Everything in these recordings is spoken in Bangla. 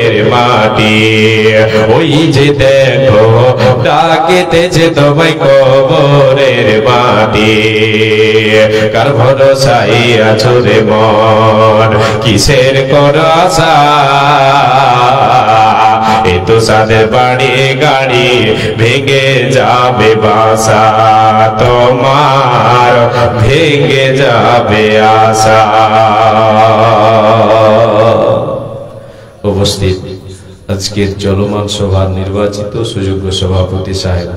কবরের মাটি, ওই যে দেখো ডাকিতেছে তোমায় কবরের মাটি। কার ভরসায় আছো রে মন, কিসের করো আশা, এ তো সাদের বাড়ি গাড়ি ভেঙে যাবে বাসা, তোমার ভেঙে যাবে আশা। উপস্থিত আজকের চলমান সভার নির্বাচিত সুযোগ্য সভাপতি সাহেব,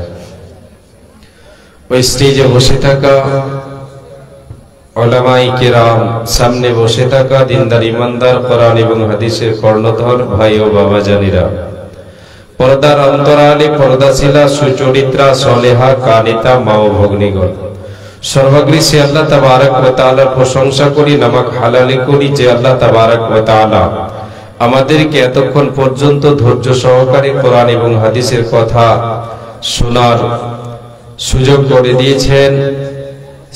ওই স্টেজে বসে থাকা উলামায়ে কেরাম, সামনে বসে থাকা দিনদার ইমানদার কোরআন এবং হাদিসের কর্ণধর ভাই ও বাবাজানিরা, পর্দার অন্তরালে পর্দাশীলা সুচরিত্রা সলেহা কানিতা মা ও ভগ্নীগণ, সর্বাগ্রে সে আল্লাহ তাবারক ওয়া তাআলার প্রশংসা করি, নামাক হালালি করি যে আল্লাহ তাবারক ওয়া তাআলা আমাদেরকে এতক্ষণ পর্যন্ত ধৈর্য সহকারে কোরআন এবং হাদিসের কথা শোনার সুযোগ করে দিয়েছেন।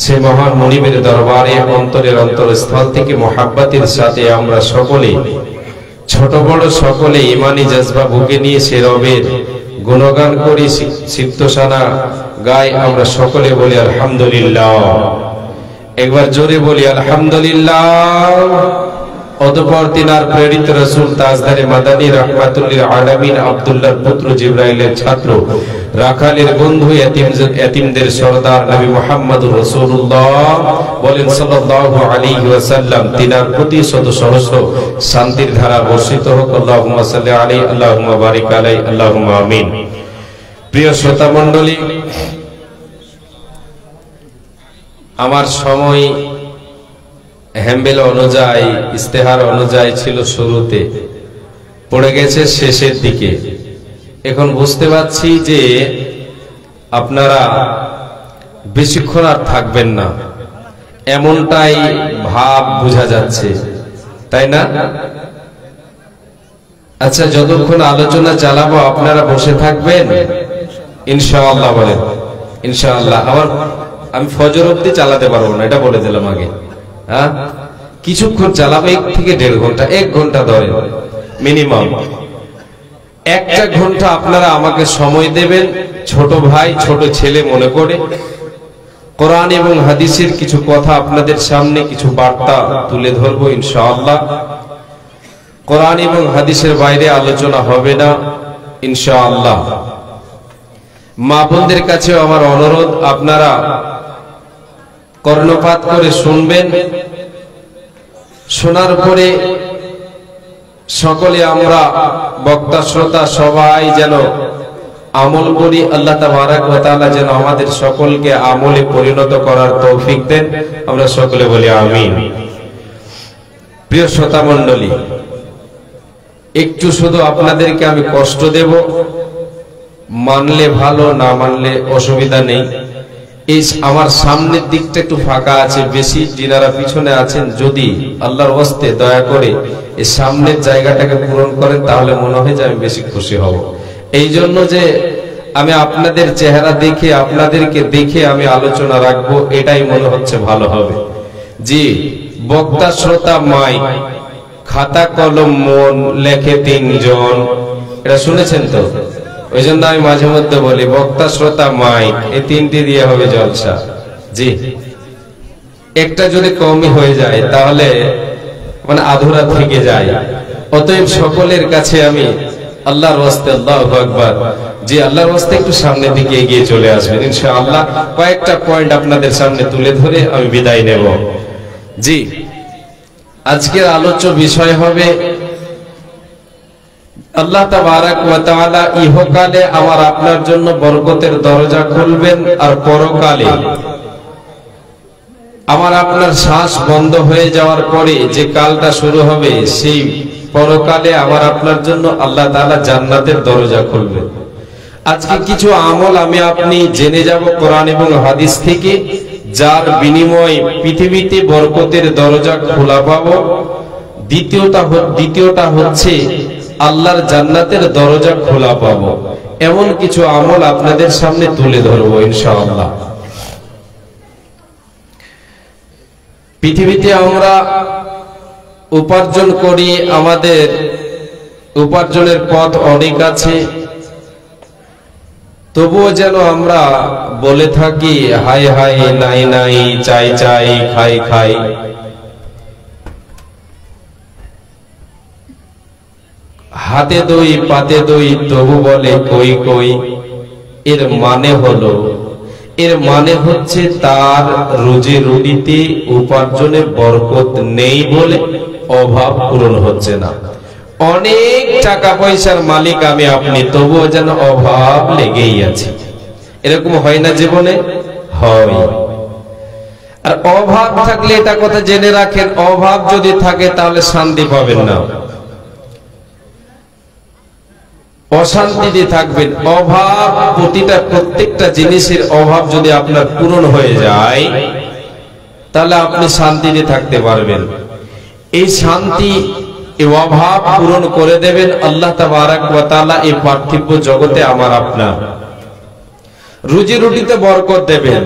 সে মহান মুনিবের দরবারে অন্তরের অন্তরস্থল থেকে মোহাব্বতের সাথে আমরা সকলে, ছোট বড় সকলে ইমানি জজবা বুকে নিয়ে সে রবের গুণগান করি, সিপ্তসানা গাই। আমরা সকলে বলি আলহামদুলিল্লাহ, একবার জোরে বলি আলহামদুলিল্লাহ। অতঃপর তিনার প্রেরিত রাসূল তাজদারে মাদানী রাহমাতুল লিল আলামিন আব্দুল্লাহর পুত্র জিবরাইলের ছাত্র, রাখালের বন্ধু, এতিমদের সরদার নবী মুহাম্মদুর রাসূলুল্লাহ বলেন সাল্লাল্লাহু আলাইহি ওয়াসাল্লাম, তিনার প্রতি শত সহস্র শান্তির ধারা বর্ষিত হোক। আল্লাহুম্মা সাল্লি আলাইহি, আল্লাহুম্মা বারিক আলাইহি, আল্লাহুম্মা আমিন। প্রিয় শ্রোতা মণ্ডলী, আমার সময় হ্যাম্বেল অনুযায়ী, ইস্তেহার অনুযায়ী ছিল শুরুতে, পড়ে গেছে শেষের দিকে। এখন বুঝতে পারছি যে আপনারা বেশিক্ষণ আর থাকবেন না, এমনটাই ভাব বোঝা যাচ্ছে, তাই না? আচ্ছা, যতক্ষণ আলোচনা চালাবো আপনারা বসে থাকবেন ইনশাআল্লাহ? বলেন ইনশাআল্লাহ। আবার আমি ফজর অবধি চালাতে পারবো না, এটা বলে দিলাম আগে। হ্যাঁ, কিছুক্ষণ চালাবো, 1 থেকে 1.5 ঘন্টা, 1 ঘন্টা ধরে মিনিমাম। 1টা ঘন্টা আপনারা আমাকে সময় দেবেন, ছোট ভাই ছোট ছেলে মনে করে কোরআন এবং হাদিসের কিছু কথা আপনাদের সামনে, কিছু বার্তা তুলে ধরবো ইনশাআল্লাহ। কোরআন এবং হাদিসের বাইরে আলোচনা হবে না ইনশাআল্লাহ। মা বোনদের কাছেও আমার অনুরোধ, আপনারা কর্ণপাত করে শুনবেন। শোনার পরে সকলে আমরা বক্তা শ্রোতা সবাই যেন আমল করি। আল্লাহ তাবারক ওয়া তাআলা যেন আমাদের সকলকে আমলে পরিণত করার তৌফিক দেন। আমরা সকলে বলি আমিন। প্রিয় শ্রোতা মণ্ডলী, একটু শুধু আপনাদেরকে আমি কষ্ট দেব, মানলে ভালো, না মানলে অসুবিধা নেই। এই আমার সামনের দিকটা একটু ফাঁকা আছে বেশি, যিনারা পিছনে আছেন যদি আল্লাহর ওয়াস্তে দয়া করে এই সামনের জায়গাটাকে পূরণ করেন তাহলে মনে হয় যে আমি বেশি খুশি হব। এই জন্য যে আমি আপনাদের চেহারা দেখে, আপনাদেরকে দেখে আমি আলোচনা রাখবো, এটাই মনে হচ্ছে ভালো হবে। জি, বক্তা শ্রোতা মাইক, খাতা কলম মন, লেখে 3 জন, এটা শুনেছেন তো? ওই জন্য আমি মাঝে মধ্যে বলি বক্তা শ্রোতা মাইক, এই 3টি দিয়ে হবে জলসা। জি, একটা যদি কমই হয়ে যায় তাহলে মানে আধুরা থেকে যায়। অতএব সকলের কাছে আমি আল্লাহর ওয়াস্তে, আল্লাহু আকবার, যে আল্লাহর ওয়াস্তে একটু সামনের দিকে এগিয়ে চলে আসবেন ইনশাআল্লাহ। কয়েকটা পয়েন্ট আপনাদের সামনে তুলে ধরে আমি বিদায় নেব। জি, আজকের আলোচ্য বিষয় হবে আল্লাহ তাবারক ওয়া তাআলা ইহকালে আমার আপনার জন্য বরকতের দরজা খুলবেন, আর পরকালে আমার আপনার শ্বাস বন্ধ হয়ে যাওয়ার পরে যে কালটা শুরু হবে, সেই পরকালে আমার আপনার জন্য আল্লাহ তাআলা জান্নাতের দরজা খুলবেন। আজকে কিছু আমল আমি আপনি জেনে যাব কোরআন এবং হাদিস থেকে, যার বিনিময়ে পৃথিবীতে বরকতের দরজা খোলা পাবো। দ্বিতীয়টা হচ্ছে আল্লাহর জান্নাতের দরজা খোলা পাবো। এমন কিছু আমল আপনাদের সামনে তুলে ধরবো ইনশাআল্লাহ। পৃথিবীতে আমরা উপার্জন করি আমাদের উপার্জনের পথ অনেক আছে, তবুও যেন আমরা বলে থাকি হাই হাই, নাই নাই, চাই চাই, খাই খাই। হাতে দই পাতে দই তবু বলে কই কই। এর মানে হচ্ছে তার রুজি রুটিতে উপার্জনে বরকত নেই বলে অভাব পূরণ হচ্ছে না। অনেক টাকা পয়সার মালিক আমি আপনি, তবুও যেন অভাব লেগেই আছে। এরকম হয় না জীবনে? হয়। আর অভাব থাকলে এটা কথা জেনে রাখেন, অভাব যদি থাকে তাহলে শান্তি পাবেন না, অশান্তিতে থাকবেন। অভাব, প্রত্যেকটা জিনিসের অভাব যদি আপনার পূরণ হয়ে যায় তাহলে আপনি শান্তিতে থাকতে পারবেন। এই শান্তি, এই অভাব পূরণ করে দেবেন আল্লাহ তাবারাক ওয়া তাআলা এই পার্থিব জগতে আমার আপনার। রুজি রুটিতে বরকত দেবেন।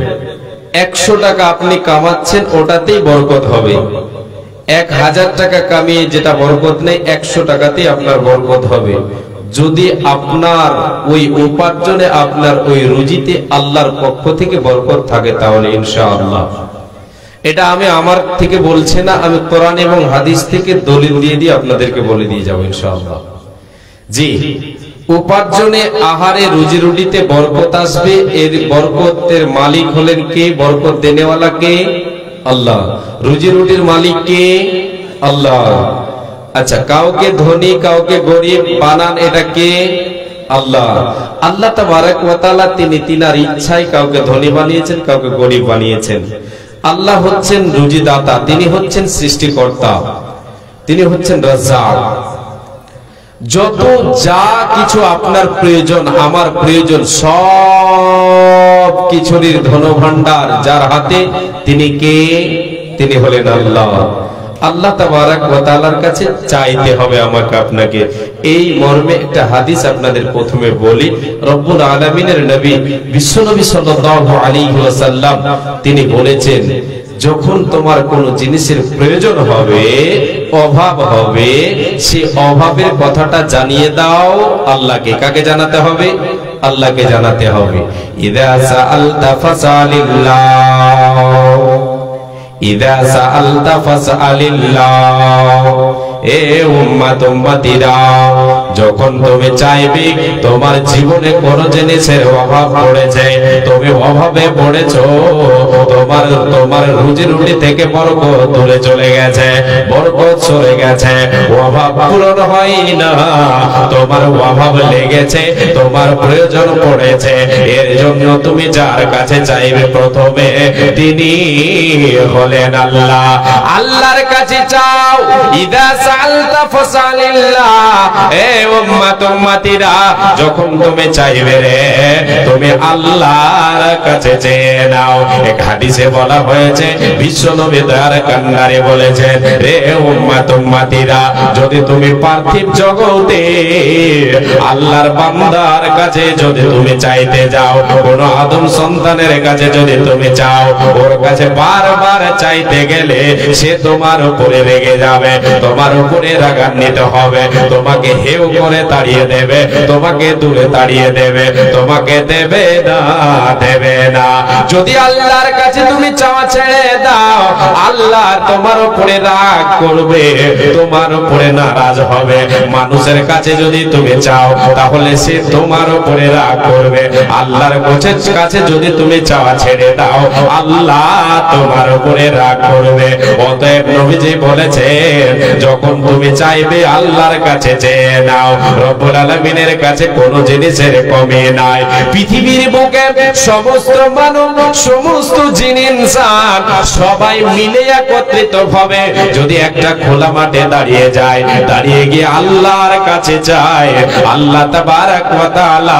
100 টাকা আপনি কামাচ্ছেন, ওটাতেই বরকত হবে। 1000 টাকা কামিয়ে যেটা বরকত নেই, 100 টাকাতেই আপনার বরকত হবে। যদি আপনার ওই উপার্জনে, আপনার ওই রুজিতে আল্লাহর পক্ষ থেকে বরকত থাকে তাহলে ইনশাআল্লাহ। এটা আমি আমার থেকে বলছি না, আমি কোরআন এবং হাদিস থেকে দলিল দিয়ে আপনাদেরকে বলে দিয়ে যাবো ইনশাআল্লাহ। জি, উপার্জনে, আহারে, রুজি রুটিতে বরকত আসবে। এর বরকতের মালিক হলেন কে? বরকত দেনেওয়ালা কে? আল্লাহ। রুজি রুটির মালিক কে? আল্লাহ। আচ্ছা, কাউকে ধনী কাউকে গরিব বানান এটা কে? আল্লাহ। আল্লাহ তাবারাক ওয়া তাআলা তিনি তিনার ইচ্ছায় কাউকে ধনী বানিয়েছেন, কাউকে গরিব বানিয়েছেন। আল্লাহ হচ্ছেন রুজিদাতা, তিনি হচ্ছেন সৃষ্টিকর্তা, তিনি হচ্ছেন রাজ্জাক। যত যা কিছু আপনার প্রয়োজন, আমার প্রয়োজন, সব কিছুরই ধনভাণ্ডার যার হাতে, তিনি কে? তিনি হলেন আল্লাহ। আল্লাহ তাবারাক ওয়া তাআলার কাছে চাইতে হবে আমাকে আপনাকে। এই মর্মে একটা হাদিস আপনাদের প্রথমে বলি। রব্বুল আলামিনের নবী বিশ্বনবী সাল্লাল্লাহু আলাইহি ওয়াসাল্লাম তিনি বলেছেন, যখন তোমার কোন জিনিসের প্রয়োজন হবে, অভাব হবে, সেই অভাবের কথাটা জানিয়ে দাও আল্লাহকে। কাকে জানাতে হবে? আল্লাহকে জানাতে হবে। ইযা সাআলতা ফাসআলিল্লাহ, ইযা সাআলতা ফাসআলিল্লাহ। এ উম্মত উম্মতিরা, যখন তুমি চাইবে, তোমার জীবনে কোন জিনিসের অভাব পড়েছে, তুমি অভাবে পড়েছো, তোমার রুজি রুটি থেকে বরকত দূরে চলে গেছে, বরকত সরে গেছে, অভাব পূরণ হয় না, তোমার অভাব লেগেছে, তোমার প্রয়োজন পড়েছে, এর জন্য তুমি যার কাছে চাইবে প্রথমে, তিনি হলেন আল্লাহ। আল্লাহর কাছে চাও। ইদা সাআলতা ফাসআলিল্লাহ। এ উম্মত উম্মতিরা, যখন তুমি চাইবে রে, তুমি আল্লাহর কাছে চেয়ে নাও। এক হাদিসে বলা হয়েছে, বিশ্বনবী দয়ার কান্নারে বলেছেন, রে উম্মত উম্মতিরা, যদি তুমি পার্থিব জগতে আল্লাহর বান্দার কাছে যদি তুমি চাইতে যাও, কোন আদম সন্তানের কাছে যদি তুমি চাও, ওর কাছে বারবার চাইতে গেলে সে তোমার উপরে রেগে যাবে, তোমার উপরে রাগান্বিত হবে, তোমাকে হেউ করে তাড়িয়ে দেবে, তোমাকে দূরে তাড়িয়ে দেবে, তোমাকে দেবে না। যদি আল্লাহর কাছে তুমি চাওয়া ছেড়ে দাও, আল্লাহ তোমার উপরে রাগ করবে, তোমার উপরে নারাজ হবে। মানুষের কাছে যদি তুমি চাও, তাহলে সে তোমার উপরে রাগ করবে। আল্লাহর কাছে যদি তুমি চাওয়া ছেড়ে দাও, আল্লাহ তোমার উপরে রাগ করবে। অতএব নবীজি বলেছেন, যখন তুমি চাইবে আল্লাহর কাছে চেয়ে নাও। রব্বুল আলামিনের কাছে কোন জিনিসের কমি নাই। পৃথিবীর বুকে সমস্ত মানব, সমস্ত জিন ইনসান সবাই মিলে একত্রিত ভাবে যদি একটা খোলা মাঠে দাঁড়িয়ে যায়, দাঁড়িয়ে গিয়ে আল্লাহর কাছে যায়, আল্লাহ তাবারাক ওয়া তাআলা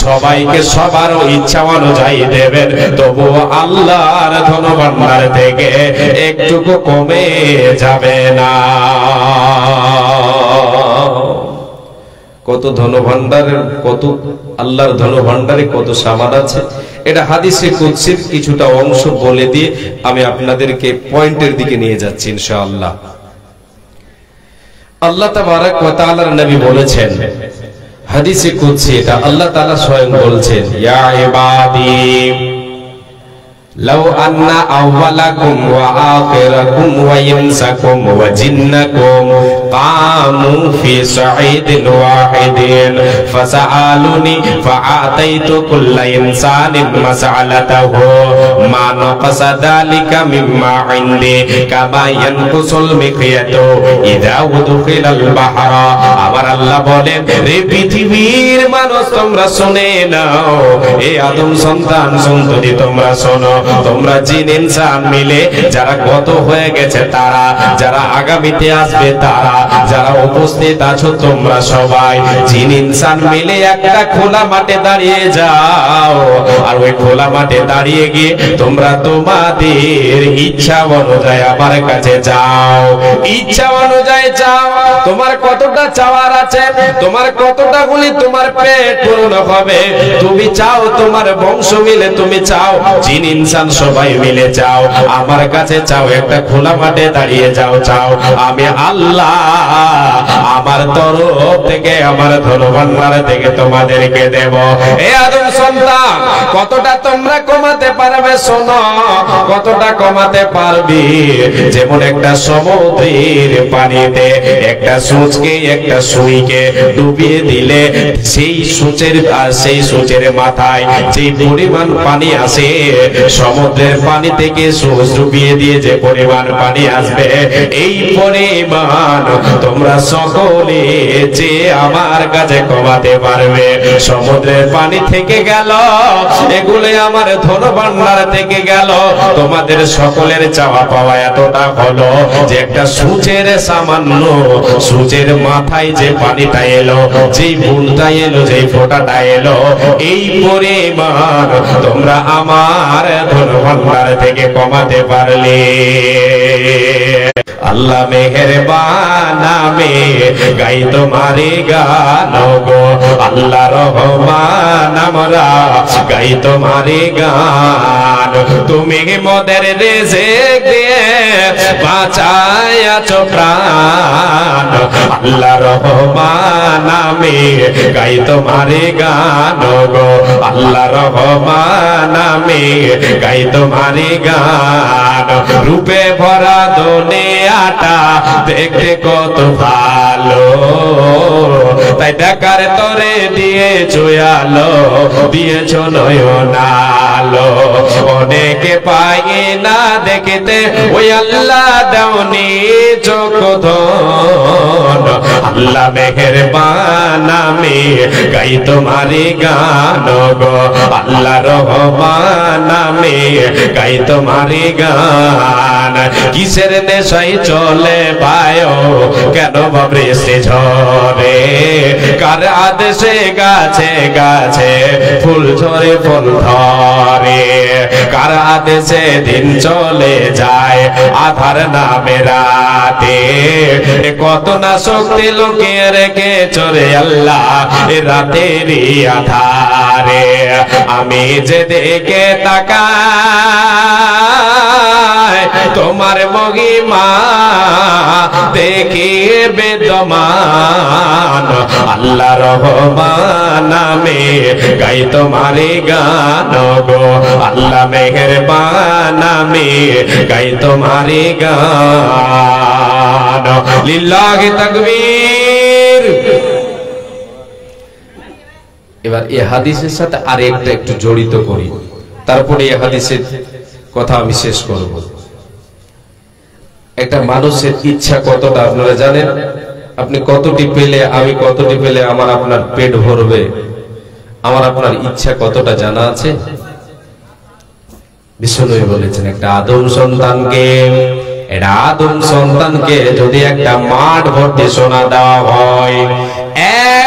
সবাইকে সবার ইচ্ছা অনুযায়ী দেবেন, তবুও আল্লাহর ধনভাণ্ডার থেকে একটুকু কমে যাবে না। কত ধনভাণ্ডারের, কত আল্লাহর ধনভাণ্ডারে কত সামান আছে, এটা হাদিসে কুদসির কিছুটা অংশ বলে দিয়ে আমি আপনাদেরকে পয়েন্টের দিকে নিয়ে যাচ্ছি ইনশাআল্লাহ। আল্লাহ তাবারাক ওয়া তাআলার নবী বলেছেন হাদিসে কুদসি, এটা আল্লাহ তাআলা স্বয়ং বলছেন, ইয়া ইবাদি লাউ আন্না আউওয়ালাকুম ওয়া আখিরাকুম ওয়া ইনসাকুম ওয়া জিন্নাকুম কামু ফি সাঈদিন ওয়াহিদিন ফাসআলুনি ফাআতাইতু কুল্লা ইনসানিন মাসআলাতাহু মা নাকাসা যালিকা মিম্মা ইনদি কামা ইয়ানকুসুল মিকিয়াতু ইযা উদখিলাল বাহরা। আমার আল্লাহ বলেন, রে পৃথিবীর মানুষ তোমরা শুনে নাও, এ আদম সন্তান সন্ততি তোমরা শোনো, তোমরা জিন ইনসান মিলে যারা গত হয়ে গেছে তারা, যারা আগামীতে আসবে তারা, যারা উপস্থিত আছো তোমরা সবাই জিন ইনসান মিলে একটা খোলা মাঠে দাঁড়িয়ে যাও। আর ওই খোলা মাঠে দাঁড়িয়ে গিয়ে তোমরা তোমাদের ইচ্ছা অনুযায়ী আমার কাছে যাও, ইচ্ছা অনুযায়ী যাও। তোমার কতটা চাওয়ার আছে, তোমার কতটা গুলি তোমার পেট পূর্ণ হবে, তুমি চাও তোমার বংশ মিলে তুমি চাও, জিন ইনসান সবাই মিলে যাও, আমার কাছে চাও, একটা খোলা মাঠে দাঁড়িয়ে যাও, চাও, আমি আল্লাহ আমার তরফ থেকে আমার ধনভান্ডার থেকে তোমাদেরকে দেব। এ আদম সন্তান, কতটা তোমরা কমাতে পারবে শোনো, কতটা কমাতে পারবি। যেমন একটা সমুদ্রের পানিতে একটা সূচকে একটা সুইকে ডুবিয়ে দিলে সেই সূচের আর সেই সূচের মাথায় যে পরিমাণ পানি আসে, সমুদ্রের পানি থেকে সূচ ডুবিয়ে দিয়ে যে পরিমাণ পানি আসবে, এই পরিমাণ তোমরা সকলে যে আমার কাছে কমাতে পারবে। সমুদ্রের পানি থেকে গেল, এগুলো আমার ধনভান্ডার থেকে গেল, তোমাদের সকলের চাওয়া পাওয়া এতটা হলো যে একটা সূচের সামান্য সূচের মাথায় যে পানিটা এলো, যেই বুনটা এলো, যেই ফোঁটাটা এলো, এই পরিমাণ তোমরা আমার ধনভান্ডার থেকে কমাতে পারলে। আল্লাহ মেহেরবান নামে গাই তোমারে গান গো, আল্লাহ রহমান আমরা গাই তোমারে গান। তুমি মোদের রিজিক দিয়ে বাঁচাইয়াছো প্রাণ, আল্লাহ রহমান নামে গাই তোমারে গান গো, আল্লাহ রহমান নামে গাই তোমারে গান। রূপে ভরা দুনিয়াটা দেখতে কত ভালো, তাই দেখার তরে দিয়েছো আলো, দিয়েছো নয়ন আলো। অনেকে পাই না দেখতে, ওই আল্লাহ দাওনি চোখ ধন। আল্লাহ মেহেরবান নামে গাই তোমারে গান গো, আল্লাহ রহমান নামে গাই তোমারে গান। কিসের নেশায় চলে বায়ো, কেন বা বৃষ্টি ঝরে, কার আদেশে গাছে গাছে ফুল ঝরে ফল ধরে, কার আদেশে দিন চলে যায় আধার নামে রাতে। কত না শক্তি লুকিয়ে রেখে চলে আল্লাহ রাতেরই আধারে। আমি যে দেখে তাকাই তোমার মহিমা দেখি বেদমান, আল্লাহ রহমান নামে গাই তোমারে গান গো, আল্লাহ মেহেরবান নামে গাই তোমারে গান। লিল্লাহি তাকবীর। এবার এই হাদিসের সাথে আরেকটা একটু জড়িত করি, তারপরে এই হাদিসের কথা আমি শেষ করব। একটা মানুষের ইচ্ছা কতটা আপনারা জানেন? আপনি কতটি পেলে, আমি কতটি পেলে আমার আপনার পেট ভরবে, আমার আপনার ইচ্ছা কতটা জানা আছে? বিষ্ণু বলেছেন, একটা আদম সন্তানকে যদি একটা মাঠ ভর্তি সোনা দেওয়া হয়,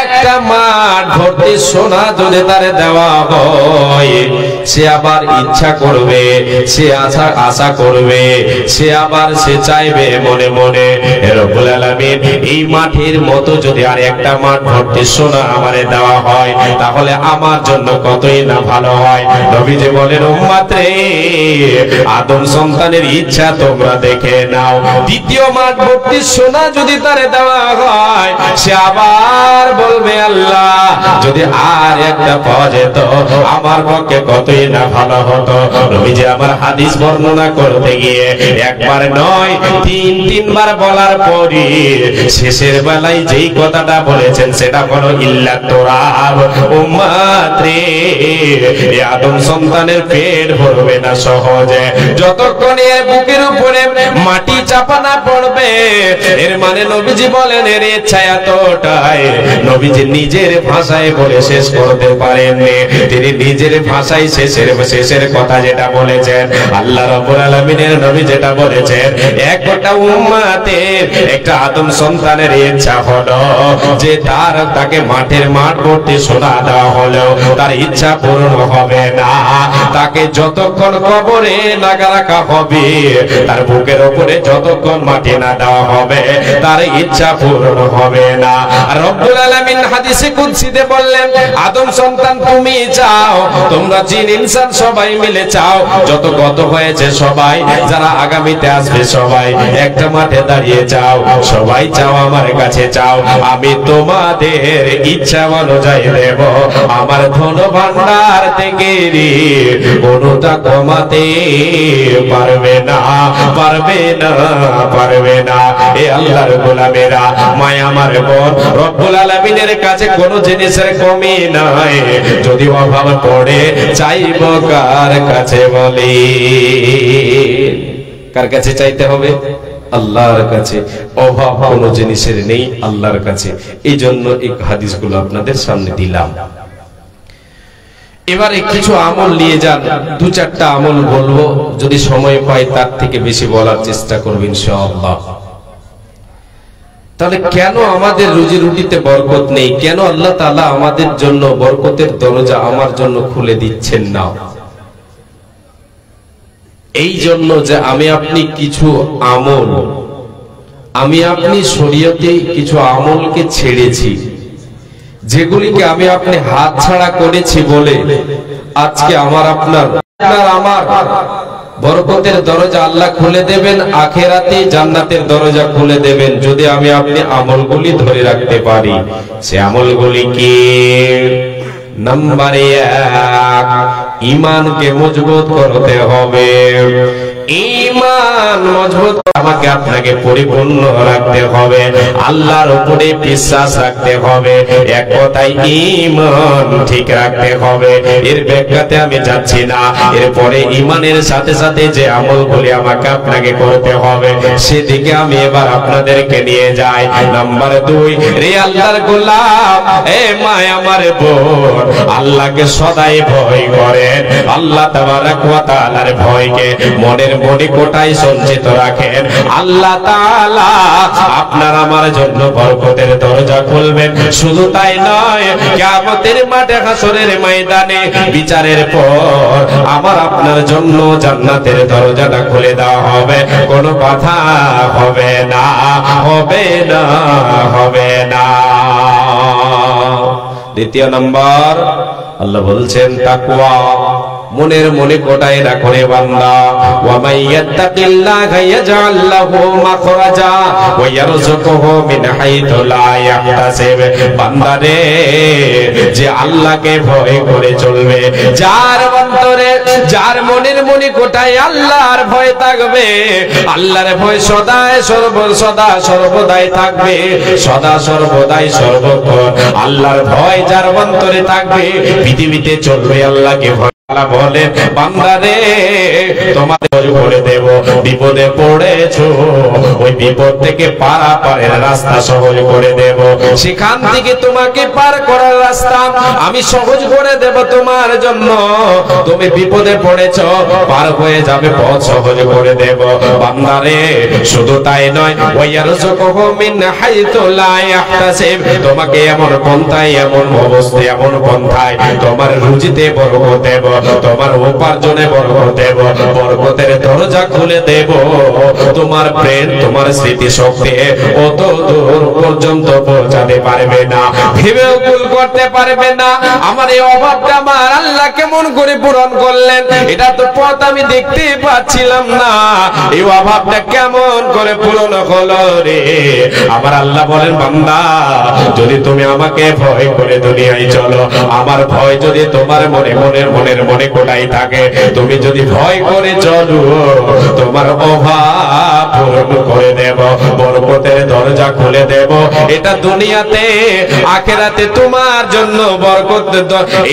একটা মাঠ ভর্তি সোনা যদি তারে দেওয়া হয়, সে আবার ইচ্ছা করবে, সে আশা করবে, সে আবার সে চাইবে মনে মনে, রব্বুল আলামিন এই মাঠের মতো যদি আর একটা মাঠ ভর্তি সোনা আমারে দেওয়া হয়, তাহলে আমার জন্য কতই না ভালো হয়। নবীজি বলেন, উম্মত রে, আদম সন্তানের ইচ্ছা তোমরা দেখে নিয়ে নাও। দ্বিতীয় মাঠ ভর্তি সোনা যদি তারে দেওয়া হয়, সে আবার বলবে আল্লাহ যদি আর একটা পাওয়া যেত আমার পক্ষে কতই না ভালো হতো। নবীজি আমার হাদিস বর্ণনা করতে গিয়ে একবার নয় তিনবার বলার পরই শেষের বেলায় যেই কথাটা বলেছেন সেটা হলো ইল্লা তুরাব, উম্মত রে আদম সন্তানের পেট ভরবে না সহজে যতক্ষণ এর বুকের উপরে মাটি চাপা না পড়বে। এর মানে নবীজি বলেন এর ইচ্ছা এতটাই, নবীজি নিজের ভাষায় বলে শেষ করতে পারেননি। তিনি নিজের ভাষায় শেষের কথা যেটা বলেছেন, আল্লাহ রাব্বুল আলামিনের নবী যেটা বলেছেন, একটা উম্মতের একটা আদম সন্তানের ইচ্ছা হলো যে তাকে মাঠের মাঠ ভর্তি সোনা দেওয়া হলেও তার ইচ্ছা পূরণ হবে না। তাকে যতক্ষণ কবরে লাগা রাখা হবে, তার বুকের উপরে যতক্ষণ মাটি না দেওয়া হবে তার ইচ্ছা পূরণ হবে না। রব্বুল আলামিন হাদিসে কুদসিতে বললেন, আদম সন্তান তুমি চাও, তোমরা জিন ইনসান সবাই মিলে চাও, যত কত হয়েছে সবাই যারা আগামীতে আসবে সবাই একটা মাঠে দাঁড়িয়ে চাও, সবাই চাও আমার কাছে চাও, আমি তোমাদের ইচ্ছা অনুযায়ী দেব। আমার ধন ভান্ডার থেকে কোনটা কমাতে পারবে না, পারবে না, পারবে না। এ আল্লাহর গোলামেরা, মায় আমার বোন, রব্বুল আলামিনের কাছে কোন জিনিসের কমি নাই। যদি অভাব পড়ে চাইব কার কাছে বলি? কার কাছে চাইতে হবে? আল্লাহর কাছে। অভাব কোন জিনিসের নেই, আল্লাহর কাছে। এই জন্য এই হাদিসগুলো আপনাদের সামনে দিলাম। এবারে কিছু আমল নিয়ে যান, দু চারটা আমল বলবো, যদি সময় পাই তার থেকে বেশি বলার চেষ্টা করব ইনশাআল্লাহ। তাহলে কেন আমাদের রুজি রুটিতে বরকত নেই? কেন আল্লাহ তাআলা আমাদের জন্য বরকতের দরজা আমার জন্য খুলে দিচ্ছেন না? এই জন্য যে আমি আপনি কিছু আমল, আমি আপনি শরীয়তে কিছু আমলকে ছেড়েছি, যেগুলিকে আমি আপনি হাত ছাড়া করেছি বলে আজকে আমার আপনার আমার বরকতের দরজা আল্লাহ খুলে দেবেন, আখেরাতে জান্নাতের দরজা খুলে দেবেন যদি আমি আপনি আমলগুলি ধরে রাখতে পারি। সে আমলগুলি কি? নাম্বার 1, ঈমানকে মজবুত করতে হবে। ঈমান মজবুত আমাকে আপনাকে পরিপূর্ণ রাখতে হবে, আল্লাহর উপরে বিশ্বাস রাখতে হবে, এক কথায় ঈমান ঠিক রাখতে হবে। এর ব্যাখ্যাতে আমি যাচ্ছি না। এরপরে ঈমানের সাথে সাথে যে আমলগুলি আমাকে আপনাকে করতে হবে সেদিকে আমি এবার আপনাদেরকে নিয়ে যাই। নাম্বার 2, রে আল্লাহর গোলাম, এ মা আমার বোন, আল্লাহকে সদাই ভয় করেন, আল্লাহ তাবারক ওয়া তাআলার ভয়কে মনের মণিকোটায় সঞ্চিত রাখেন। আল্লাহ তাআলা আপনার আমার জন্য বরকতের দরজা খুলবেন। শুধু তাই নয়, কিয়ামতের মাঠে হাসরের ময়দানে বিচারের পর আমার আপনার জন্য জান্নাতের দরজাটা খুলে দেওয়া হবে। কোনো কথা হবে না, হবে না, হবে না। দ্বিতীয় নম্বর, আল্লাহ বলছেন তাকওয়া, মনের মনে কোটায় রাখো রে বান্দা। ওয়া মাইয়াত্তাকিল্লাহা ইয়াজআল লাহু মাখরাজা ওয়া ইয়ারযুকুহু মিন হাইথু লা ইয়াহতাসিব। বান্দা রে, যে আল্লাহকে ভয় করে চলবে, যার অন্তরে, যার মনের মনে কোটায় আল্লাহর ভয় থাকবে, আল্লাহর ভয় সদায় সর্বদাই থাকবে, সদা সর্বদাই সর্বক্ষণ আল্লাহর ভয় যার অন্তরে থাকবে, পৃথিবীতে চলবে আল্লাহকে ভয়। আল্লাহ বলেন, বান্দা রে, তোমাদের করে দেব, বিপদে পড়েছো, ওই বিপদ থেকে পারাপারের রাস্তা সহজ করে দেব। সেখান থেকে তোমাকে পার করার রাস্তা আমি সহজ করে দেব তোমার জন্য। তুমি বিপদে পড়েছো, পার হয়ে যাবে পথ সহজ করে দেব। বান্দা রে, শুধু তাই নয়, ওয়ায়ারযুকুহু মিন হাইথু লা ইয়াহতাসিব, তোমাকে এমন পন্থায়, এমন অবস্থায়, এমন পন্থায় তোমার রুজিতে বরকত দেব তোমার উপার্জনে বরকত দেব, বরকতের দরজা খুলে দেব। তোমার ব্রেন, তোমার স্মৃতি শক্তি অত দূর পর্যন্ত পৌঁছাতে পারবে না, ভেবেও ভুল করতে পারবে না। আমার এই অভাবটা আমার আল্লাহ কেমন করে পূরণ করলেন, এটা তো পথ আমি দেখতে পাচ্ছিলাম না, এই অভাবটা কেমন করে পূরণ হলো রে। আমার আল্লাহ বলেন, বান্দা যদি তুমি আমাকে ভয় করে দুনিয়ায় চলো, আমার ভয় যদি তোমার মনের কোটাই থাকে, তুমি যদি ভয় করে চলো, তোমার অভাব পূরণ করে দেব, বরকতের দরজা খুলে দেব। এটা দুনিয়াতে, আখিরাতে তোমার জন্য বরকত।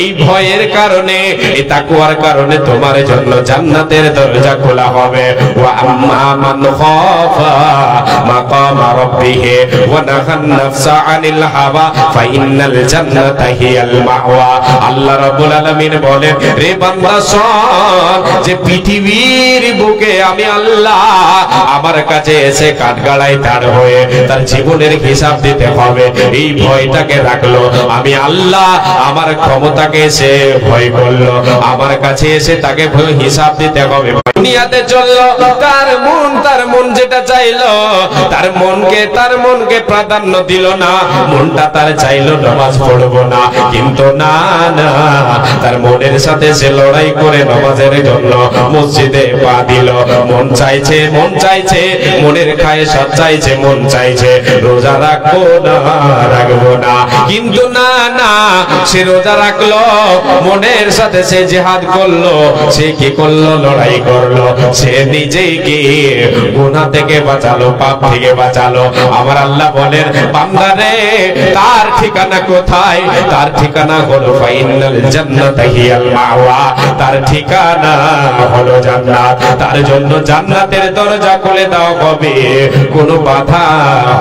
এই ভয়ের কারণে, এই তাকওয়ার কারণে তোমার জন্য জান্নাতের দরজা খোলা হবে। ওয়া আম্মা মান খাফা মাকামা রাব্বিহি ওয়া নাহান নাফসা আনিল হাওয়া ফাইন্নাল জান্নাতা হিয়াল মাওয়া। আল্লাহ রাব্বুল আলামিন বলেন, রে বান্দা শোন, যে পৃথিবীর বুকে আমি আল্লাহ আমার কাছে এসে কাঠগড়ায় দাঁড় হয়ে তার জীবনের হিসাব দিতে হবে, এই ভয়টাকে রাখলো। আমি আল্লাহ আমার ক্ষমতাকে এসে ভয় করলো, আমার কাছে এসে তাকে হিসাব দিতে হবে। দুনিয়াতে চললো, তার মন যেটা চাইলো, তার মনকে প্রাধান্য দিল না। মনটা তার চাইলো নামাজ পড়বো না, কিন্তু না না, তার মনের সাথে সে লড়াই করে নামাজের জন্য মসজিদে পা দিল। মন চাইছে, মনের খায়েশাত চাইছে, মন চাইছে রোজা রাখবো না, রাখবো না, কিন্তু না না, সে রোজা রাখলো, মনের সাথে সে জিহাদ করলো। সে কি করলো? লড়াই করলো। সে নিজেই কি গুনাহ থেকে বাঁচালো, পাপ থেকে বাঁচালো। আমার আল্লাহ বলেন, বান্দা রে, তার ঠিকানা কোথায়? তার ঠিকানা হলো ফাইনাল জান্নাতা হিয়াল মাওয়া, তার ঠিকানা হলো জান্নাত। তার জন্য জান্নাতের দরজা খুলে দেওয়া হবে, কোনো বাধা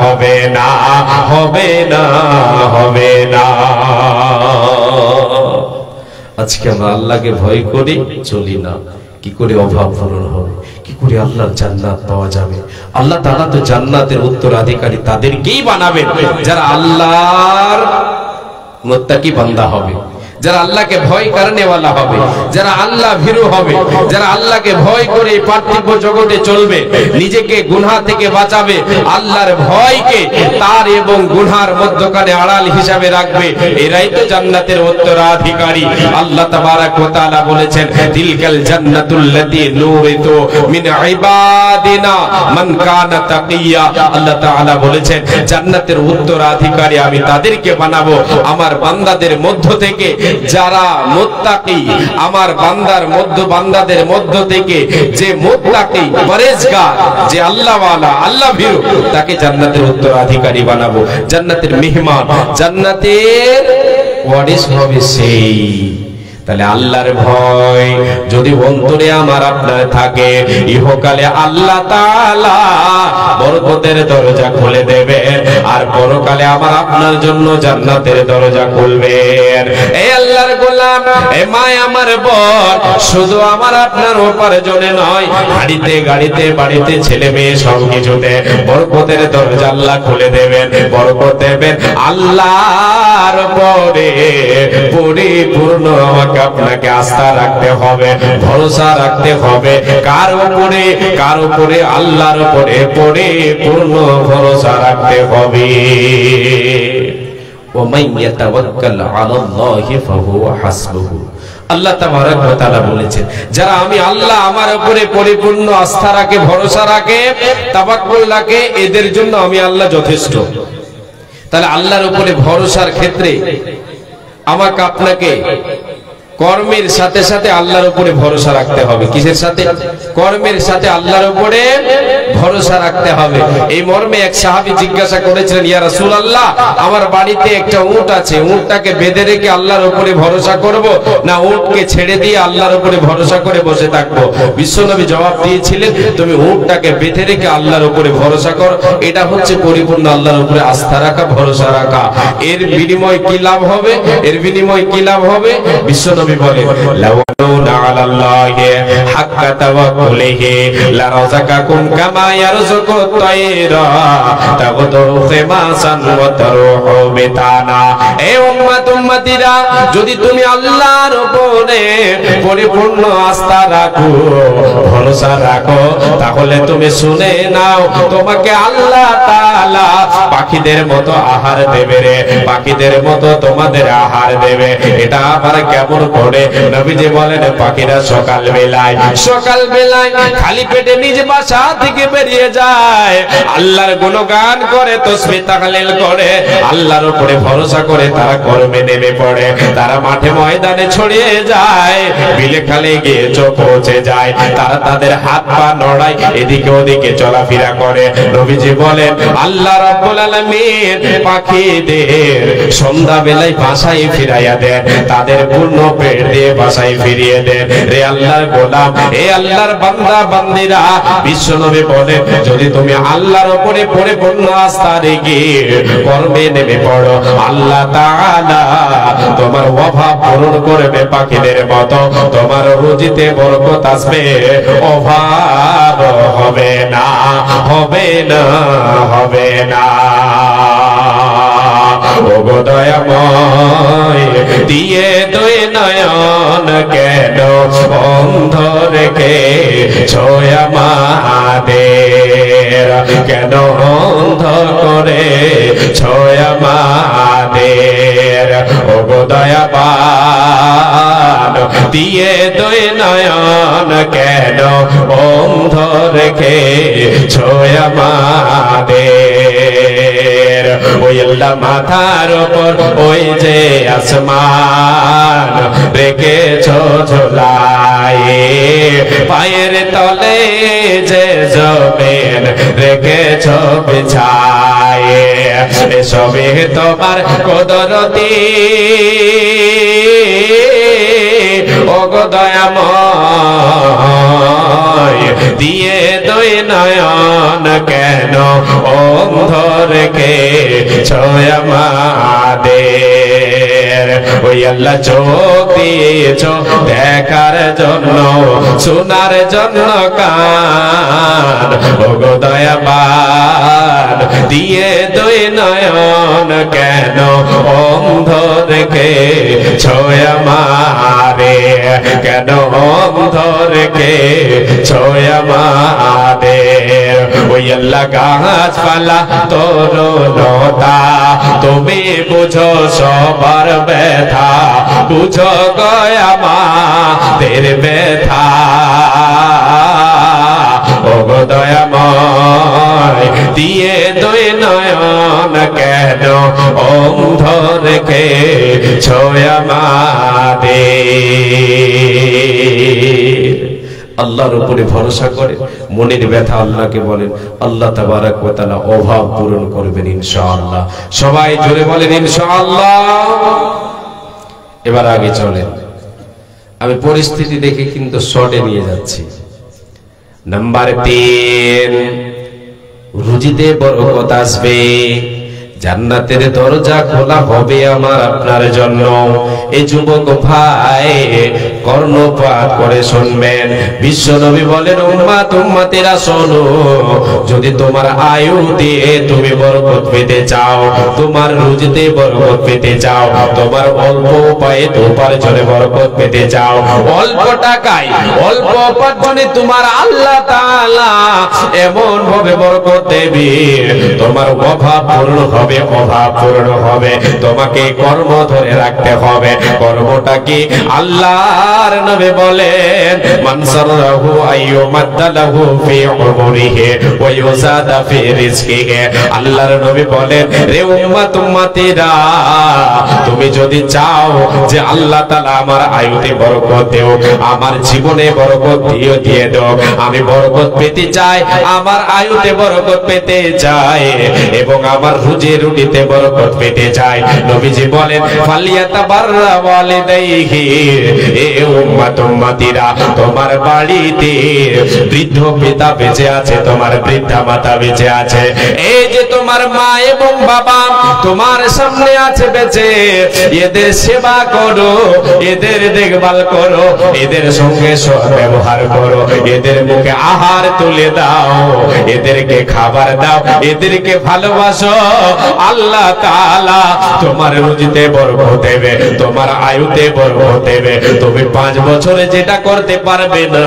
হবে না, হবে না, হবে না। আজকে আমরা আল্লাহকে ভয় করি, চলি না। কি করে অভাব পূরণ হবে? কি করে আল্লাহর জান্নাত পাওয়া যাবে? আল্লাহ তাআলা তো জান্নাতের উত্তরাধিকারী তাদেরকেই বানাবেন যারা আল্লাহর মুত্তাকি বান্দা হবে, যারা আল্লাহকে ভয় করনেওয়ালা হবে, যারা আল্লাহ ভীরু হবে, যারা আল্লাহকে ভয় করে পার্থিব জগতে চলবে, নিজেকে গুনাহ থেকে বাঁচাবে, আল্লাহর ভয়কে তার এবং গুনাহর মধ্যখানে আড়াল হিসাবে রাখবে, এরাই তো জান্নাতের উত্তরাধিকারী। আল্লাহ তাবারাক ওয়া তাআলা বলেছেন, তিলকাল জান্নাতুল্লাতী নূরিতু মিন ইবাদিনা মান কানা তাকিয়া। আল্লাহ তাআলা বলেছেন, জান্নাতের উত্তরাধিকারী আমি তাদেরকে বানাবো আমার বান্দাদের মধ্য থেকে যারা মুত্তাকি, আমার বান্দাদের মধ্য থেকে যে মুত্তাকি, পরেজগার, যে আল্লাহওয়ালা, আল্লাহ ভীরু, তাকে জান্নাতের উত্তরাধিকারী বানাবো, জান্নাতের মেহমান, জান্নাতের ওয়ারিস হবে সেই। তাহলে আল্লাহর ভয় যদি অন্তরে আমার আপনার থাকে, ইহকালে আল্লাহ তাআলা বরকতের দরজা খুলে দেবেন, আর পরকালে আমার আপনার জন্য জান্নাতের দরজা খুলবেন। এই আল্লাহর গোলাম, এই মা আমার বর, শুধু আমার আপনার উপার্জনে নয়, গাড়িতে বাড়িতে ছেলে মেয়ে সবকিছুতে বরকতের দরজা আল্লাহ খুলে দেবেন, বরকত দেবেন। আল্লাহর পরে পরিপূর্ণ আপনাকে আস্থা রাখতে হবে, ভরসা রাখতে হবে। কার উপরে? আল্লাহর উপরে পরিপূর্ণ ভরসা রাখতে হবে। ওয়ামান ইয়াতাওয়াক্কাল আলাল্লাহি ফাহুয়া হাসবুহু। আল্লাহ তাবারাক ওয়া তাআলা বলেছেন, যারা আমি আল্লাহ আমার উপরে পরিপূর্ণ আস্থা রাখে, ভরসা রাখে, তাওয়াক্কুল রাখে, এদের জন্য আমি আল্লাহ যথেষ্ট। তাহলে আল্লাহর উপরে ভরসার ক্ষেত্রে আমাকে আপনাকে কর্মের সাথে সাথে আল্লাহর উপরে ভরসা রাখতে হবে। কিসের সাথে? কর্মের সাথে আল্লাহর উপরে ভরসা রাখতে হবে। এই মর্মে এক সাহাবী জিজ্ঞাসা করেছিলেন, ইয়া রাসূলুল্লাহ, আমার বাড়িতে একটা উট আছে, উটটাকে বেঁধে রেখে আল্লাহর উপরে ভরসা করব, না উটকে ছেড়ে দিয়ে আল্লাহর উপরে ভরসা করে বসে থাকবো? বিশ্বনবী জবাব দিয়েছিলেন, তুমি উটটাকে বেঁধে রেখে আল্লাহর উপরে ভরসা করো, এটা হচ্ছে পরিপূর্ণ আল্লাহর উপরে আস্থা রাখা, ভরসা রাখা। এর বিনিময় কি লাভ হবে? বিশ্বনবী নবী বলেন লাউনা আলাল্লাহি হাক্কা তাওয়াক্কুলিহি লারাযাকাকুম কামা ইয়ারযুকুত তায়রা তাগদু খিমাসান ওয়া তারুহু বিতানা। হে উম্মত উম্মতিরা, যদি তুমি আল্লাহর উপরে পরিপূর্ণ আস্থা রাখো, ভরসা রাখো, তাহলে তুমি শুনে নাও, তোমাকে আল্লাহ তাআলা পাখিদের মতো আহার দেবে রে, পাখিদের মতো তোমাদের আহার দেবে। এটা আবার কেমন করে? নবীজি বলেন পাখিরা সকাল বেলায় খালি পেটে নিজ বাসা থেকে বেরিয়ে যায়, আল্লাহর গুণগান করে, তাসবিহ তাহলিল করে, আল্লাহর উপরে ভরসা করে তারা কর্মে নেমে পড়ে। তারা মাঠে ময়দানে ছড়িয়ে যায়, বিলে খালে গিয়ে পৌঁছে যায়, তারা তাদের হাত পা নড়ায়, এদিকে ওদিকে চলাফেরা করে। নবীজি বলেন আল্লাহ রাব্বুল আলামিন পাখিদের সন্ধ্যা বেলায় বাসায় ফিরাইয়া দেন, তাদের পূর্ণ পেট দিয়ে বাসায় ফিরিয়ে দেন। রে আল্লাহর গোলাম, এ আল্লাহর বান্দা বান্দিরা, বিশ্বনবী বলেন যদি তুমি আল্লাহর উপরে পরিপূর্ণ আস্থা রেখে কর্মে নেমে পড়ো, আল্লাহ তাআলা তোমার অভাব পূরণ করবে পাখিদের মতো, তোমার রুজিতে বরকত আসবে, অভাব হবে না, হবে না, হবে না। ওগো দয়াময়, দিয়ে দুই নয়ন কেন বন্ধ রেখে ছয়া আমাদের, কেন অন্ধ করে ছয়া আমাদের। ওগো দয়াবান, দিয়ে দুই নয়ন কেন বন্ধ রেখে ছয়া আমাদের। ওই আল্লাহ মাথার উপর ওই যে আসমান রেখেছ ঝোলায়ে, পায়ের তলে যে জমিন রেখেছ বিছায়ে, এসবে তোমার কুদরতি ওগো দয়াময়, দিয়ে দুই নয়ন কেন অন্ধ রেখে ছয় আমাদের। ওই আল্লাহ চোখ দিয়েছ দেখার জন্য, শোনার জন্য কান, ওগো দয়াবান, দিয়ে দুই নয়ন কেন অন্ধ রেখে ছয় আমারে, কেন অন্ধ রেখে ছয় আমাদের। ওই আল্লাহ গাছপালা তরুলতা, তুমি বুঝো সবার ব্যথা, বুঝো গো আমাদের ব্যথা। ওগো দয়াময়, দিয়ে দুই নয়ন কেন অন্ধ রেখে ছয় আমাদের। আল্লাহর উপরে ভরসা করে মনের ব্যথা আল্লাহকে বলেন, আল্লাহ তাবারক ওয়া তাআলা অভাব পূরণ করবেন ইনশাআল্লাহ। সবাই জোরে বলেন ইনশাআল্লাহ। এবার আগে চলেন, আমি পরিস্থিতি দেখে কিন্তু শর্টে নিয়ে যাচ্ছি। নাম্বার 3, রুজিতে বরকত আসবে, জান্নাতের দরজা খোলা হবে আমার আপনার জন্য। এই যুবক ভাই কর্ণপাত করে শুনবেন। বিশ্বনবী বলেন উম্মত উম্মতেরা শোনো, যদি তোমার আয়ু দিয়ে তুমি বরকত পেতে চাও, তোমার রুজিতে বরকত পেতে চাও, তোমার অল্প উপায়ে উপার্জনে বরকত পেতে চাও, অল্প টাকায় অল্প উপার্জনে তোমার আল্লাহ তাআলা এমন ভাবে বরকত দেবে, তোমার অভাব পূর্ণ হবে, অভাব পূর্ণ হবে। তোমাকে কর্ম ধরে রাখতে হবে। কর্মটা কি? আল্লাহর নবী বলেন মান সাররাহু আইয়ুমাদ্দালাহু ফি উমরিহি ওয়া ইউযাদা ফি রিজকিহি। আল্লাহর নবী বলেন রে উম্মত উম্মতিরা, তুমি যদি চাও যে আল্লাহ তাআলা আমার আয়ুতে বরকত দেও, আমার জীবনে বরকত দিয়ে দাও, আমি বরকত পেতে চাই, আমার আয়ুতে বরকত পেতে চাই এবং আমার রুজির রুটিতে বরকত পেতে চায়, নবীজি বলেন ফালিয়াতাবাররা ওয়ালিদাইহি, এ উম্মত উম্মতিরা, তোমার বাড়িতে বৃদ্ধ পিতা বেঁচে আছে, তোমার বৃদ্ধা মাতা বেঁচে আছে, এই যে তোমার মা এবং বাবা তোমার সামনে আছে বেঁচে, এদের সেবা করো, এদের দেখভাল করো, এদের সঙ্গে ব্যবহার করো, এদের মুখে আহার তুলে দাও, এদেরকে খাবার দাও, এদেরকে ভালোবাসো। আল্লাহ তাআলা তোমার রুজিতে বরকত দেবে, তোমার আয়ুতে বরকত দেবে। তুমি 5 বছরে যেটা করতে পারবে না,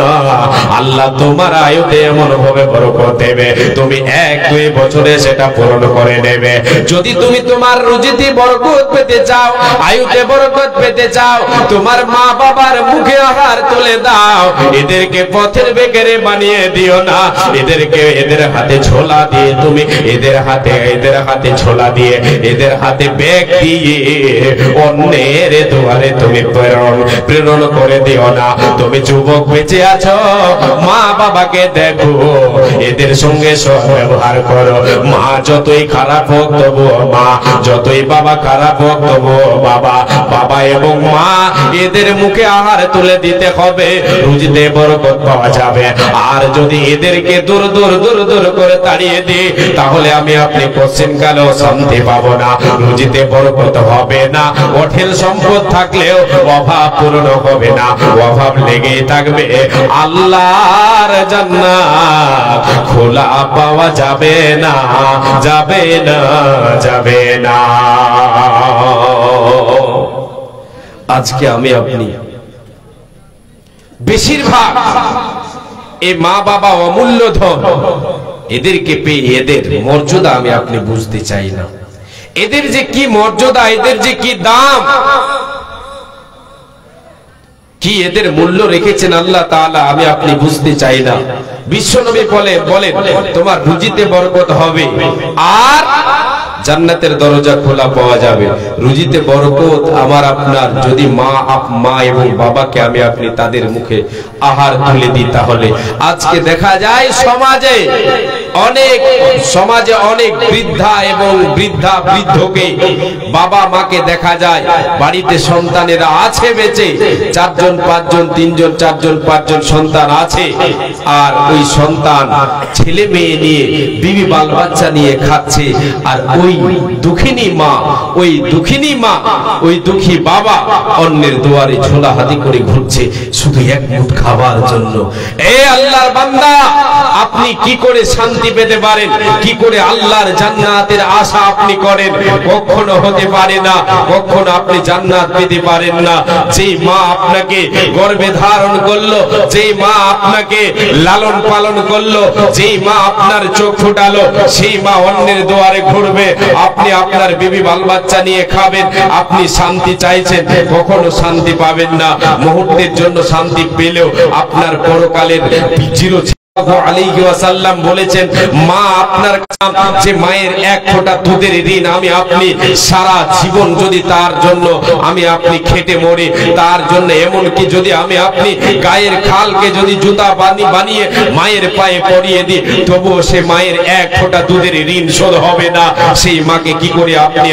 আল্লাহ তোমার আয়ুতে এমন ভাবে বরকত দেবে, তুমি 1-2 বছরে সেটা পূরণ করে নেবে। যদি তুমি তোমার রুজিতে বরকত পেতে চাও, আয়ুতে বরকত পেতে চাও, তোমার মা বাবার মুখে আহার তুলে দাও, এদেরকে পথের বেকারে বানিয়ে দিও না, এদেরকে এদের হাতে ছোলা দিয়ে তুমি এদের হাতে ছোলা দিয়ে, এদের হাতে ব্যাগ দিয়ে অন্যের দুয়ারে তুমি প্রেরণ করে দিও না। তুমি যুবক বেঁচে আছো, মা বাবাকে দেখো, এদের সঙ্গে ব্যবহার করো। মা যতই খারাপ হোক তবুও মা, যতই বাবা খারাপ হোক তবুও বাবা। বাবা এবং মা এদের মুখে আহার তুলে দিতে হবে, রুজিতে বরকত পাওয়া যাবে। আর যদি এদেরকে দূর দূর দূর দূর করে তাড়িয়ে দিই, তাহলে আমি আপনি কোশ্চেন কালেও শান্তি পাবো না, রুজিতে বরকত হবে না। অঢেল সম্পদ থাকলেও অভাব পূরণ হবে না, অভাব লেগেই থাকবে। আল্লাহর জান্নাত খোলা পাওয়া যাবে না, যাবে না, যাবে না। আজকে আমি আপনি বেশিরভাগ এই মা বাবা অমূল্য ধন, এদেরকে পেয়ে এদের মর্যাদা আমি আপনি বুঝতে চাই না। এদের যে কি মর্যাদা, এদের যে কি দাম, কি এদের মূল্য রেখেছেন আল্লাহ তাআলা, আমি আপনি বুঝতে চাই না। বিশ্বনবী বলেন তোমার রুজিতে বরকত হবে আর জান্নাতের দরজা খোলা পাওয়া যাবে। রুজিতে বরকত আমার আপনার যদি মা এবং বাবাকে আমি আপনি তাদের মুখে আহার তুলে দিই, তাহলে আজকে দেখা যায় সমাজে অনেক বৃদ্ধা এবং বৃদ্ধকে বাবা মাকে দেখা যায় বাড়িতে সন্তানেরা আছে বেঁচে, 4জন 5জন 3জন 4জন 5জন সন্তান আছে, আর ওই সন্তান ছেলে মেয়ে নিয়ে বিবি বাল বাচ্চা নিয়ে খাচ্ছে, আর ওই দুঃখিনী মা ওই দুঃখী বাবা অন্যের দুয়ারে ছোলা হাতি করে ঘুরছে শুধু এক মুঠ খাবার জন্য। এ আল্লাহর বান্দা, আপনি কি করে শান্তি পেতে পারেন, কি করে আল্লাহর জান্নাতের আশা আপনি করেন? কখনো হতে পারে না, কখনো আপনি জান্নাত পেতে পারেন না। যেই মা আপনাকে গর্ভে ধারণ করলো, যেই মা আপনাকে লালন পালন করলো, যেই মা আপনার চোখ ফুটালো, সেই মা অন্যের দুয়ারে ঘুরবে, আপনি আপনার বিবি বাল বাচ্চা নিয়ে খাবেন, আপনি শান্তি চাইছেন, কখনো শান্তি পাবেন না। মুহূর্তের জন্য শান্তি পেলেও আপনার পরকালের চির আলাইহি ওয়াসাল্লাম বলেছেন, মা আপনার যে মায়ের এক ফোঁটা দুধের ঋণ আমি আপনি সারা জীবন যদি তার জন্য আমি আপনি খেটে মরি, তার জন্য এমনকি যদি আমি আপনি গায়ের খালকে যদি জুতা বানিয়ে মায়ের পায়ে পরিয়ে দিই, তবুও সে মায়ের এক ফোঁটা দুধের ঋণ শোধ হবে না। সেই মাকে কি করে আপনি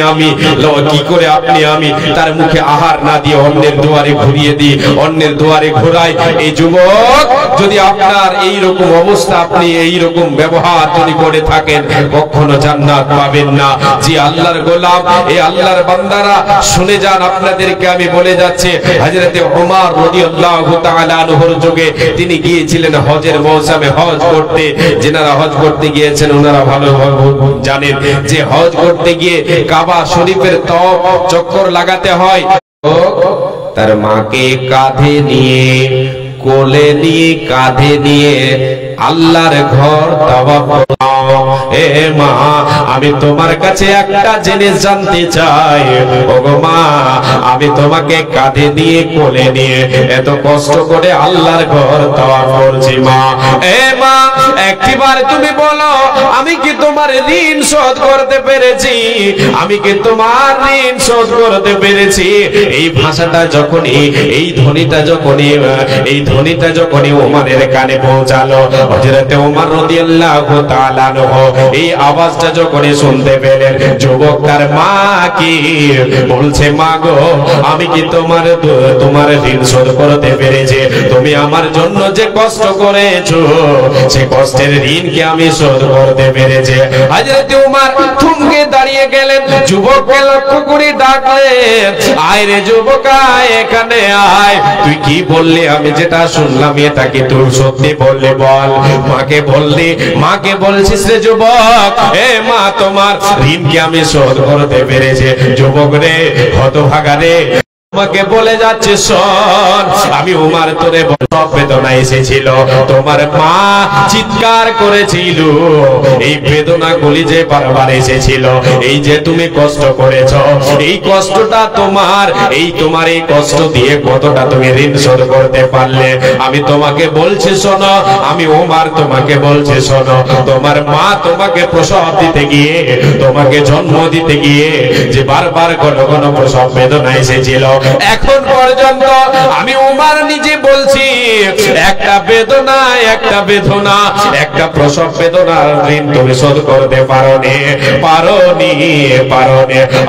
আমি তার মুখে আহার না দিয়ে অন্যের দুয়ারে ঘুরিয়ে দিই, অন্যের দুয়ারে ঘোরাই। এই যুবক, যদি আপনার এইরকম অবস্থা, আপনি এইরকম ব্যবহার যদি করে থাকেন, কখনো জান্নাত পাবেন না। যে আল্লাহর গোলাম, এই আল্লাহর বান্দারা শুনে যান, আপনাদেরকে আমি বলে যাচ্ছি, হযরতে ওমর রাদিয়াল্লাহু তাআলা আনহুর যুগে তিনি গিয়েছিলেন হজের মৌসুমে হজ করতে। যারা হজ করতে গিয়েছেন ওনারা ভালোভাবে জানেন যে হজ করতে গিয়ে কাবা শরীফের তওয়াফ চক্কর লাগাতে হয়। তার মাকে কাঁধে নিয়ে, কোলে নিয়ে, কাঁধে নিয়ে আল্লাহর ঘর তাওয়াফ করো। এ মা, আমি তোমার কাছে একটা জিনিস জানতে চাই। ওগো মা, আমি তোমাকে কাঁধে নিয়ে, কোলে নিয়ে এত কষ্ট করে আল্লাহর ঘর তাওয়াফ করছি মা। এ মা, একবার তুমি বলো, আমি কি তোমার ঋণ শোধ করতে পেরেছি? আমি কি তোমার ঋণ শোধ করতে পেরেছি? এই ভাষাটা যখনই, এই ধ্বনিটা যখনই ওমরের কানে পৌঁছালো, হযরত ওমর রাদিয়াল্লাহু তাআলা আনহু এই আওয়াজটা যখন শুনতে পেলেন, যুবক তার মা কি বলছে, মা গো আমি কি তোমার ঋণ শোধ করতে পেরেছি? তুমি আমার জন্য যে কষ্ট করেছো সে কষ্টের ঋণ কি আমি শোধ করতে পেরেছি? হযরত ওমর থমকে দাঁড়িয়ে গেলেন, যুবককে লক্ষ্য করে ডাকলেন, আয় রে যুবক আয়, এখানে আয়। তুই কি বললি? আমি যেটা শুনলাম এটা কি তুই সত্যি বললি? বল। মাকে বলছিস রে যুবক, এ মা তোমার ঋণ কি আমি শোধ করতে পেরেছি? যুবক রে, হতভাগা রে, তোমাকে বলে যাচ্ছে শোন, আমি উমার তোরে সব বেদনা এসেছিল, তোমার মা চিৎকার করেছিল, এই বেদনাগুলি যে বারবার এসেছিল, এই যে তুমি কষ্ট করেছ, এই কষ্টটা তোমার এই কষ্ট দিয়ে কতটা তুমি ঋণ শোধ করতে পারলে? আমি তোমাকে বলছি শোনো, আমি উমার তোমাকে বলছি শোনো, তোমার মা তোমাকে প্রসব দিতে গিয়ে, তোমাকে জন্ম দিতে গিয়ে যে বারবার ঘন ঘন প্রসব বেদনা এসেছিল, এখন পর্যন্ত আমি উমার নিজে বলছি একটা বেদনা একটা প্রসব বেদনার ঋণ তুমি শোধ করতে পারোনি।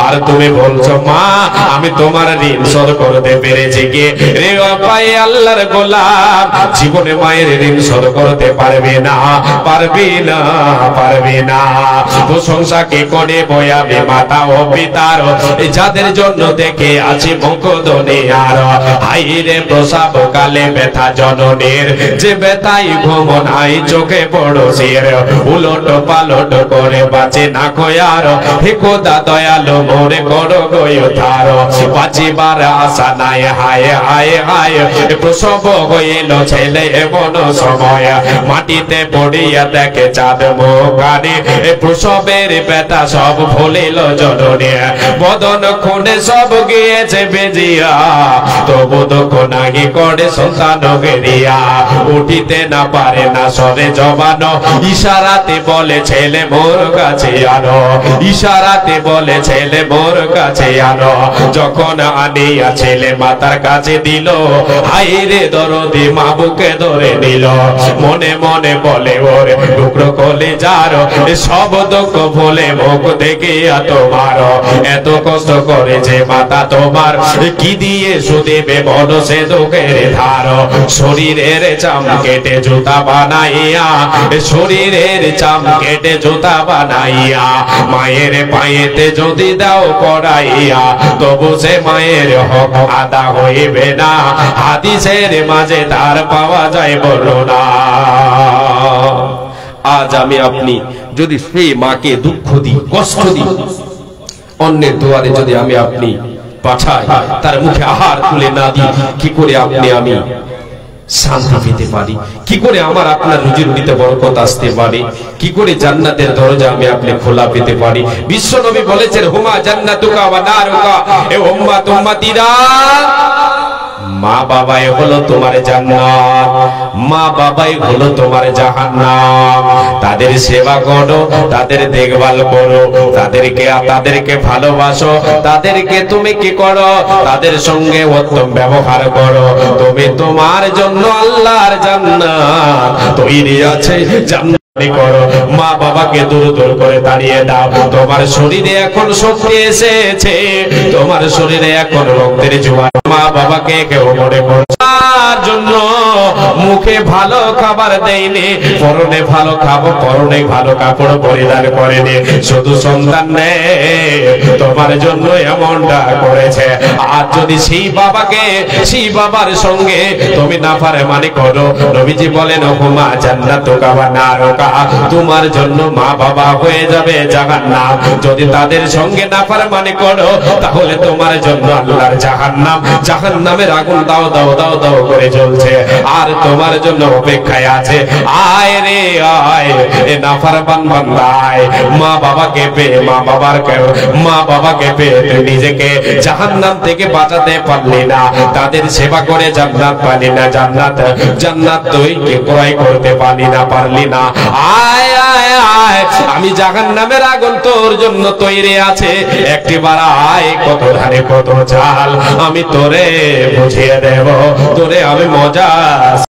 আর তুমি বলছো মা আমি তোমার ঋণ শোধ করতে পেরেছি কি? রে ভাই আল্লাহর গোলাম, জীবনে মায়ের ঋণ শোধ করতে পারবে না। প্রশংসা কে করে বয়াবে মাতা ও পিতার, যাদের জন্য দেখে আছি মুখ দুনিয়ার। হাইরে প্রসব কালে ব্যথা জননীর, যে ব্যথাই ঘুম নাই চোখে পড়োশির, উলট পালট করে বাঁচে না কয়ার। হে খোদা দয়ালু মোরে করো গয়তার, বাঁচিবার আশা নাই হায় হায় হায়। প্রসব হইল ছেলে এমন সময়, মাটিতে পড়িয়া দেখে চাঁদ মুখানি। প্রসবের ব্যথা সব ভুলিল জননী, বদন খুনে সব গিয়েছে বেজিয়া, তবু দুঃখ নাহি করে সন্তান গেরিয়া। উঠিতে না পারে না সরে জবানো, ইশারাতে বলে ছেলে মোর কাছে আনো, ইশারাতে বলে ছেলে মোর কাছে আনো। যখন আনিয়া ছেলে মাতার কাছে দিল, হাইরে দরদি মা বুকে ধরে নিল, মনে মনে বলে ওরে টুকরো কলিজার, সব দুঃখ ভুলে মুখ দেখিয়া তোমার। এত কষ্ট করেছে মাতা তোমার, কি দিয়ে সুদেবে বলো সে দুঃখের ধার। শরীরের চাম কেটে জুতা বানাইয়া, শরীরের চাম কেটে জুতা বানাইয়া, মায়ের পায়েতে যদি দাও পড়াইয়া, তবু সে মায়ের হক আদা হইবে না। হাদিসের মাঝে তার পাওয়া যায় বলো না। আজ আমি আপনি যদি সেই মাকে দুঃখ দিই, কষ্ট দিই, অন্যের দুয়ারে যদি আমি আপনি পাঠাই, তার মুখে আহার তুলে না দিই, কি করে আপনি আমি শান্তি পেতে পারি? কি করে আমার আপনার রুজি রুটিতে বরকত আসতে পারে? কি করে জান্নাতের দরজা আমি আপনি খোলা পেতে পারি? বিশ্ব নবী বলেছেন, হুমা জান্নাতুকা ওয়া নারুকা, এ উম্মত উম্মতিরা, মা বাবাই হলো তোমার জান্নাত, মা বাবাই হলো তোমার জাহান্নাম। তাদের সেবা করো, তাদের দেখভাল করো, তাদেরকে ভালোবাসো, তাদেরকে তুমি কি করো? তাদের সঙ্গে উত্তম ব্যবহার করো। তুমি তোমার জন্য আল্লাহর জান্নাত তৈরি আছে, জান্নাত করো। মা বাবাকে দূর দূর করে তাড়িয়ে দাও। তোমার শরীরে এখন শক্তি এসেছে, তোমার শরীরে এখন রক্তের জোয়ার। মা বাবাকে কেউ মনে করার জন্য মুখে ভালো খাবার দেয়নি, পরনে ভালো খাবো, পরনে ভালো কাপড় পরিধান করেনি, শুধু সন্তান নেই তোমার জন্য এমনটা করেছে। আর যদি সেই বাবার সঙ্গে তুমি নাফরমানি করো, নবীজি বলেন, হুমা জান্নাতুকা ওয়া নারুকা, তোমার জন্য মা বাবা হয়ে যাবে জাহান্নাম। যদি তাদের সঙ্গে নাফরমানি করো, তাহলে তোমার জন্য আল্লাহর জাহান্নাম, জাহান্নামের আগুন দাও দাও দাও দাও করে জ্বলছে, আর তোমার জন্য অপেক্ষায় আছে। আয় রে আয়, এ নাফরমান বান্দা আয়। মা বাবাকে পেয়ে তুই নিজেকে জাহান্নাম থেকে বাঁচাতে পারলি না, তাদের সেবা করে জান্নাত পালি না, জান্নাত তুই ক্রয় করতে পারলি না। আয় আয় আয়, আমি জাহান্নামের আগুন তোর জন্য তৈরি আছে, একটিবার আয়, কত ধানে কত চাল আমি তোরে বুঝিয়ে দেব, তোরে আমি মজা